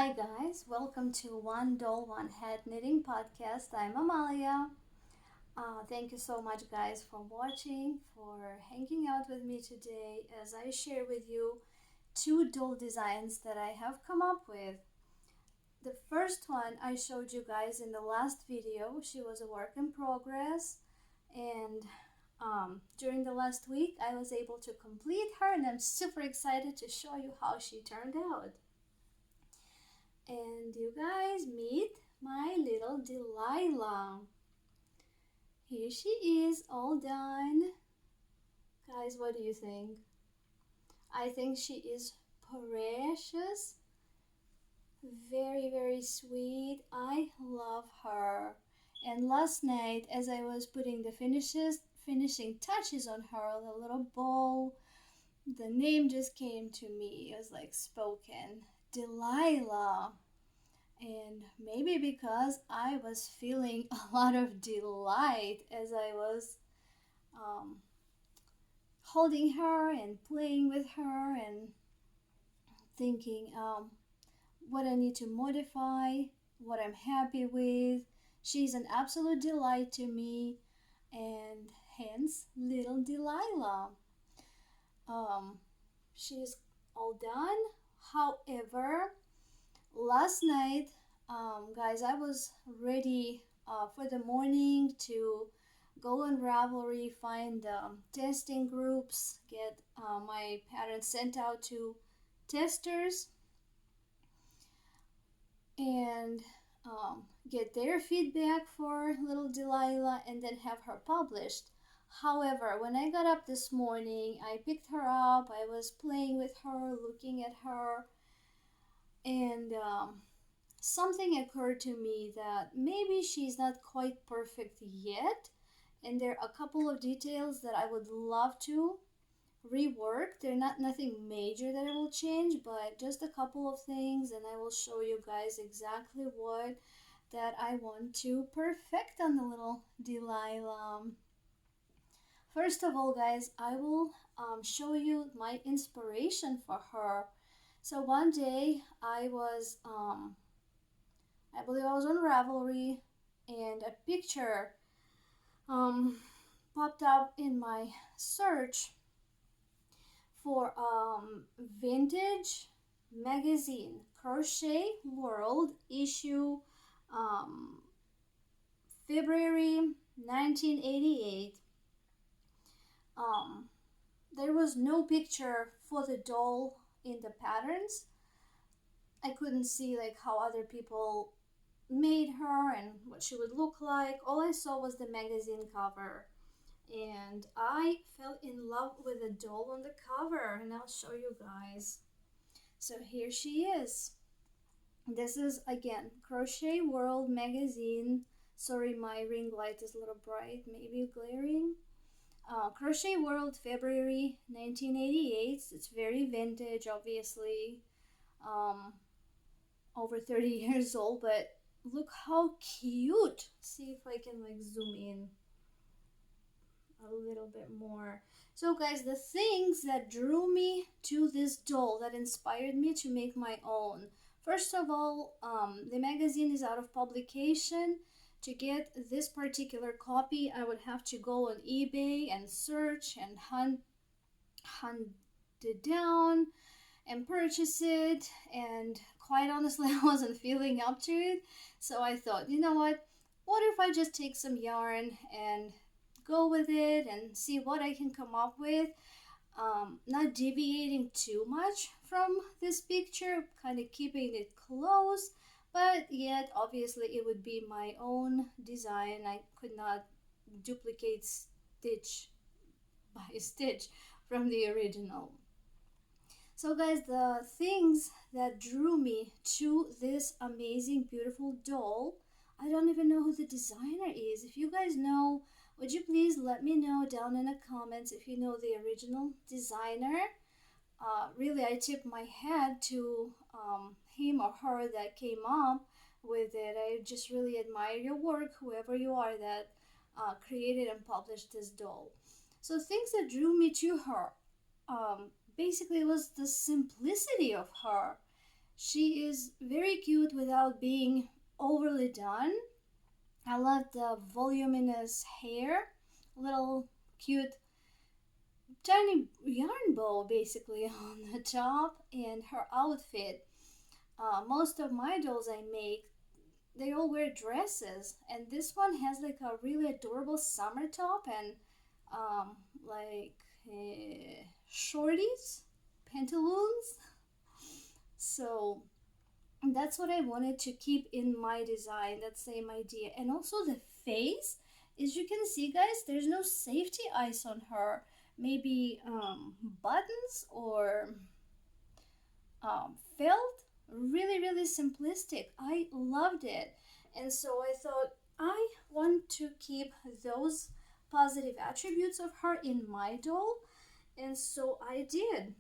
Hi guys, welcome to One Doll One Hat Knitting Podcast. I'm Amalia. Thank you so much guys for watching, for hanging out with me today as I share with you two doll designs that I have come up with. The first one I showed you guys in the last video. She was a work in progress, and during the last week I was able to complete her, and I'm super excited to show you how she turned out. And you guys meet my little Delilah. Here she is, all done. Guys, what do you think? I think she is precious. Very, very sweet. I love her. And last night, as I was putting the finishing touches on her, the little bow, the name just came to me. It was like spoken. Delilah. And maybe because I was feeling a lot of delight as I was um, holding her and playing with her and thinking what I need to modify, what I'm happy with. She's an absolute delight to me, and hence little Delilah. Um, she's all done. However, last night, guys, I was ready for the morning to go on Ravelry, find testing groups, get my patterns sent out to testers, and get their feedback for little Delilah, and then have her published. However, when I got up this morning, I picked her up, I was playing with her, looking at her, and something occurred to me that maybe she's not quite perfect yet, and there are a couple of details that I would love to rework. They're not nothing major that I will change, but just a couple of things, and I will show you guys exactly what that I want to perfect on the little Delilah. First of all, guys, I will show you my inspiration for her. So one day I believe I was on Ravelry, and a picture um, popped up in my search for vintage magazine, Crochet World, issue um, February 1988. Um, there was no picture for the doll in the patterns. I couldn't see like how other people made her and what she would look like. All I saw was the magazine cover, and I fell in love with the doll on the cover, and I'll show you guys. So here she is. This is again Crochet World magazine. Sorry, my ring light is a little bright, maybe glaring. Crochet World, February 1988. It's very vintage, obviously. Um, over 30 years old, but look how cute. See if I can like zoom in a little bit more. So guys, the things that drew me to this doll, that inspired me to make my own. First of all, the magazine is out of publication. To get this particular copy, I would have to go on eBay and search and hunt it down and purchase it, and quite honestly I wasn't feeling up to it. So I thought, you know what if I just take some yarn and go with it and see what I can come up with, not deviating too much from this picture, kind of keeping it close, but yet obviously it would be my own design. I could not duplicate stitch by stitch from the original. So guys, the things that drew me to this amazing, beautiful doll, I don't even know who the designer is. If you guys know, would you please let me know down in the comments if you know the original designer. Really, I tip my hat to him or her that came up with it. I just really admire your work, whoever you are that created and published this doll. So things that drew me to her, basically it was the simplicity of her. She is very cute without being overly done. I love the voluminous hair, little cute tiny yarn bow basically on the top, and her outfit. Most of my dolls I make, they all wear dresses, and this one has like a really adorable summer top and um, like shorties, pantaloons. So that's what I wanted to keep in my design, that same idea. And also the face, as you can see guys, there's no safety eyes on her. Maybe buttons or felt. Really, really simplistic. I loved it. And so I thought I want to keep those positive attributes of her in my doll. And so I did.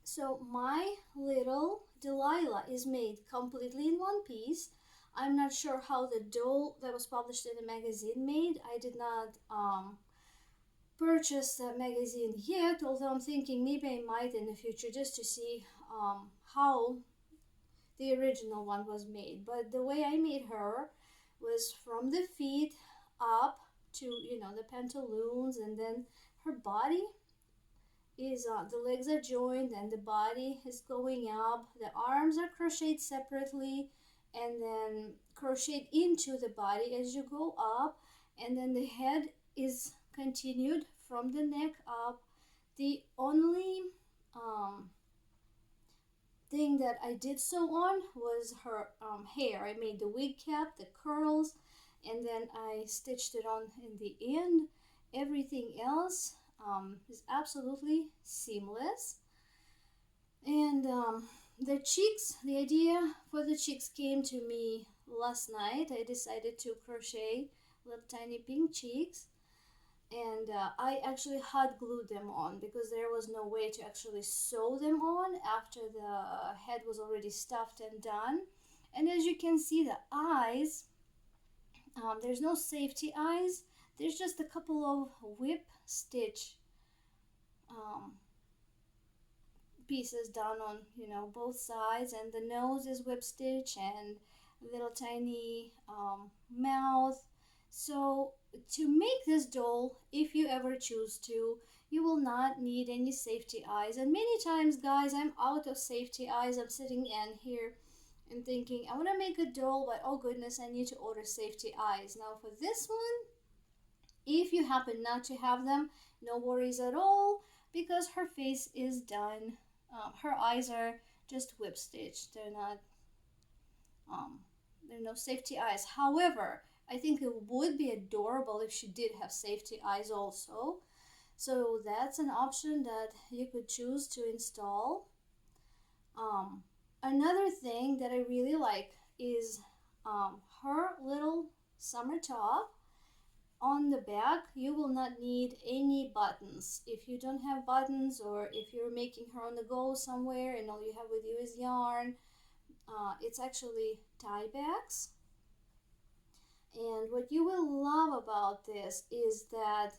So my little Delilah is made completely in one piece. I'm not sure how the doll that was published in the magazine made. I did not purchase that magazine yet, although I'm thinking maybe I might in the future just to see how the original one was made. But the way I made her was from the feet up to, the pantaloons, and then her body is the legs are joined and the body is going up. The arms are crocheted separately and then crocheted into the body as you go up, and then the head is continued from the neck up. The only thing that I did sew on was her hair. I made the wig cap, the curls, and then I stitched it on in the end. Everything else is absolutely seamless. And the cheeks, the idea for the cheeks came to me last night. I decided to crochet little tiny pink cheeks, and I actually hot glued them on because there was no way to actually sew them on after the head was already stuffed and done. And as you can see, the eyes, there's no safety eyes. There's just a couple of whip stitch um, pieces done on both sides, and the nose is whip stitch and little tiny mouth. So to make this doll, if you ever choose to, you will not need any safety eyes. And many times guys, I'm out of safety eyes. I'm sitting in here and thinking I want to make a doll, but oh goodness, I need to order safety eyes. Now for this one, if you happen not to have them, no worries at all, because her face is done. Her eyes are just whip stitched. They're not, there are no safety eyes. However, I think it would be adorable if she did have safety eyes also. So that's an option that you could choose to install. Another thing that I really like is her little summer top. On the back, you will not need any buttons. If you don't have buttons, or if you're making her on the go somewhere and all you have with you is yarn, it's actually tie backs. And what you will love about this is that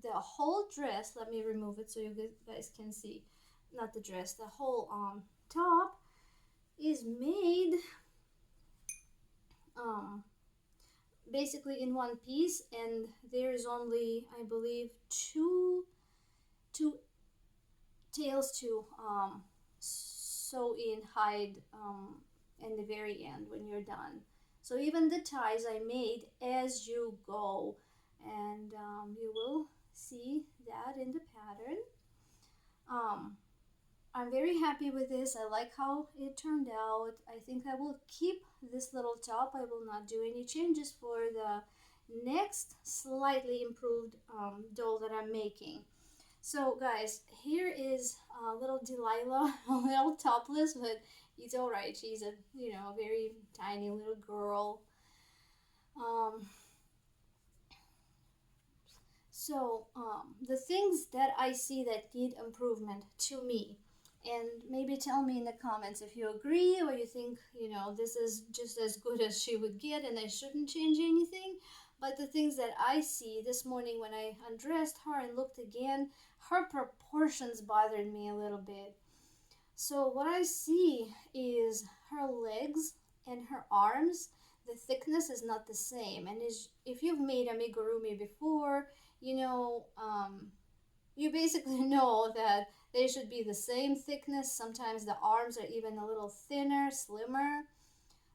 the whole dress, let me remove it so you guys can see, not the dress, the whole top is made basically in one piece, and there is only, I believe, two tails to sew in, hide in the very end when you're done. So even the ties I made as you go, and you will see that in the pattern. I'm very happy with this. I like how it turned out. I think I will keep this little top. I will not do any changes for the next slightly improved doll that I'm making. So guys, here is little Delilah, a little topless, but it's alright. She's a very tiny little girl. The things that I see that need improvement to me, and maybe tell me in the comments if you agree or you think this is just as good as she would get and I shouldn't change anything. But the things that I see this morning when I undressed her and looked again, her proportions bothered me a little bit. So what I see is her legs and her arms, the thickness is not the same. And is if you've made amigurumi before, you know, you basically know that they should be the same thickness. Sometimes the arms are even a little thinner, slimmer.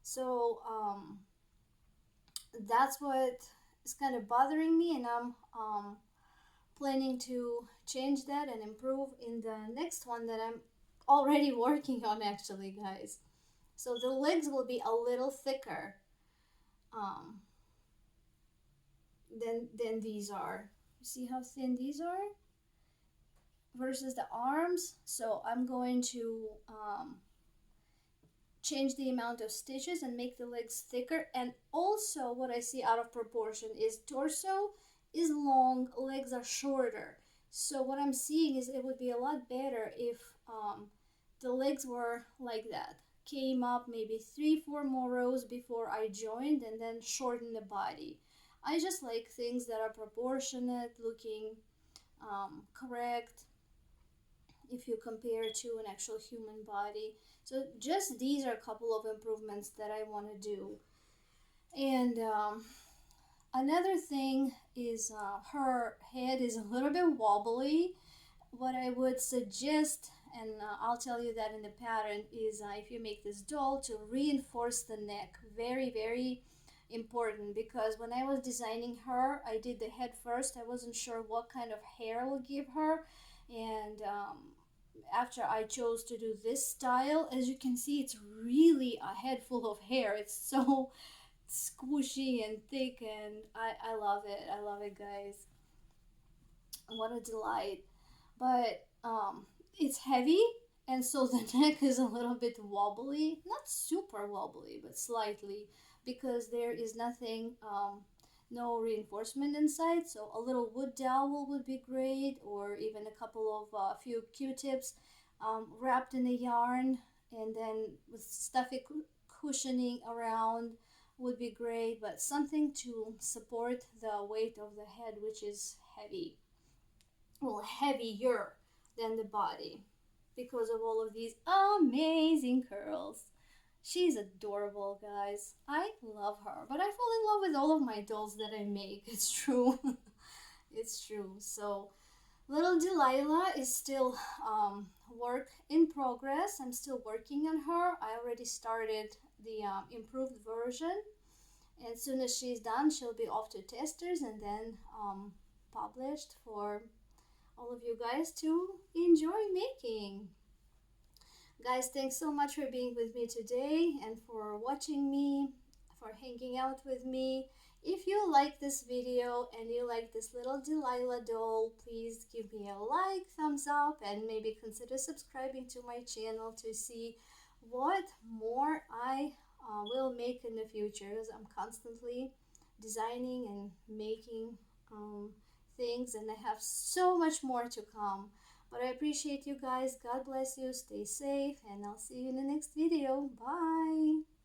So that's what is kind of bothering me, and I'm planning to change that and improve in the next one that I'm already working on, actually, guys. So the legs will be a little thicker um, than these are. You see how thin these are versus the arms. So I'm going to change the amount of stitches and make the legs thicker. And also what I see out of proportion is torso is long, legs are shorter. So what I'm seeing is it would be a lot better if the legs were like that, came up maybe 3-4 more rows before I joined, and then shorten the body. I just like things that are proportionate, looking correct, if you compare to an actual human body. So just these are a couple of improvements that I want to do. And another thing is her head is a little bit wobbly. What I would suggest, and I'll tell you that in the pattern, is if you make this doll, to reinforce the neck. Very, very important, because when I was designing her, I did the head first. I wasn't sure what kind of hair I would give her, and after I chose to do this style, as you can see, it's really a head full of hair. It's so squishy and thick, and I love it. I love it, guys. What a delight. But it's heavy, and so the neck is a little bit wobbly. Not super wobbly, but slightly, because there is nothing, no reinforcement inside. So a little wood dowel would be great, or even a couple of few Q-tips wrapped in a yarn, and then with stuffy cushioning around would be great. But something to support the weight of the head, which is heavy, well, heavier than the body, because of all of these amazing curls. She's adorable, guys. I love her. But I fall in love with all of my dolls that I make. It's true. It's true. So, little Delilah is still work in progress. I'm still working on her. I already started the improved version. And as soon as she's done, she'll be off to testers and then published for all of you guys to enjoy making. Guys, thanks so much for being with me today and for watching me, for hanging out with me. If you like this video and you like this little Delilah doll, please give me a like, thumbs up, and maybe consider subscribing to my channel to see what more I will make in the future, as I'm constantly designing and making things, and I have so much more to come. But I appreciate you guys. God bless you. Stay safe, and I'll see you in the next video. Bye.